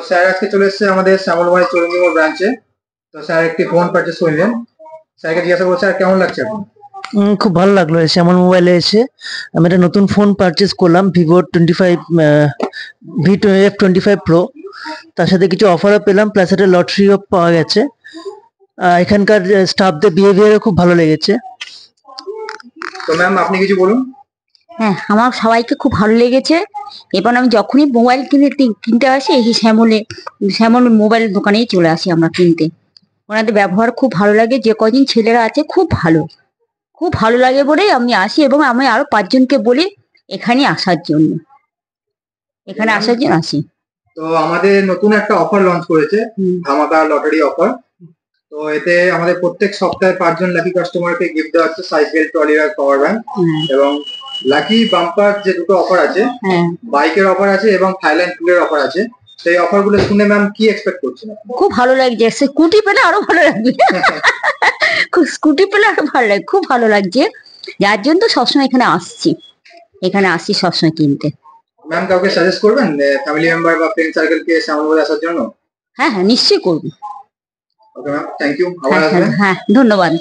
Sir আজকে চলে এসেছে আমাদের শ্যামলবাড়ি চৌরঙ্গি মোড় ব্রাঞ্চে। তো স্যার একটি ফোন পারচেস করলেন। স্যারকে জিজ্ঞাসা করবো, স্যার কেমন লাগছে এখন? খুব ভালো লাগলো এসে আমার মোবাইলে এসে। আমি একটা নতুন ফোন পারচেস করলাম, ভিভো 25 V F25 Pro। তার সাথে কিছু অফারও পেলাম, প্লাস একটা লটারিও পাওয়া গেছে। এখানকার স্টাফদের বিহেভিয়ারও খুব ভালো লেগেছে। তো ম্যাম আপনি কিছু বলুন। হ্যাঁ, আমার সবাইকে খুব ভালো লেগেছে। এবার আমি যখনই মোবাইল কিনতে আসি এই শ্যামল মোবাইল দোকানেই চলে আসি আমরা কিনতে। ওনাদের ব্যবহার খুব ভালো লাগে, যে কদিন ছেলেরা আছে খুব ভালো, খুব ভালো লাগে বলেই আমি আসি, এবং আমি আরো 5 জনকে বলি এখানে আসার জন্য, আসি। তো আমাদের নতুন একটা অফার লঞ্চ করেছে, ধামাকা লটারি অফার। তো এতে আমাদের প্রত্যেক সপ্তাহে 5 জন লাকি কাস্টমারকে গিফট দেওয়া হচ্ছে cycle, trolley bag, power bank এবং লাকি বাম্পার। যে দুটো অফার আছে, বাইকের অফার আছে এবং থাইল্যান্ড ট্যুরের অফার আছে। সেই অফার গুলো শুনে ম্যাম কি এক্সপেক্ট করছেন? খুব ভালো লাগছে, স্কুটি পেলে আরো ভালো লাগবে। স্কুটি পেলে আরো ভালো লাগে, খুব ভালো লাগছে। যার জন্য তো সবসময় এখানে আসছি সবসময় কিনতে। ম্যাম কাউকে সাজেস্ট করবেন ফ্যামিলি মেম্বার বা ফ্রেন্ড সার্কেলকে শ্যামলবাড়ি আসার জন্য? হ্যাঁ হ্যাঁ, নিশ্চয়ই করবো। Okay ma'am, thank you. আবার আসবেন। হ্যাঁ, ধন্যবাদ।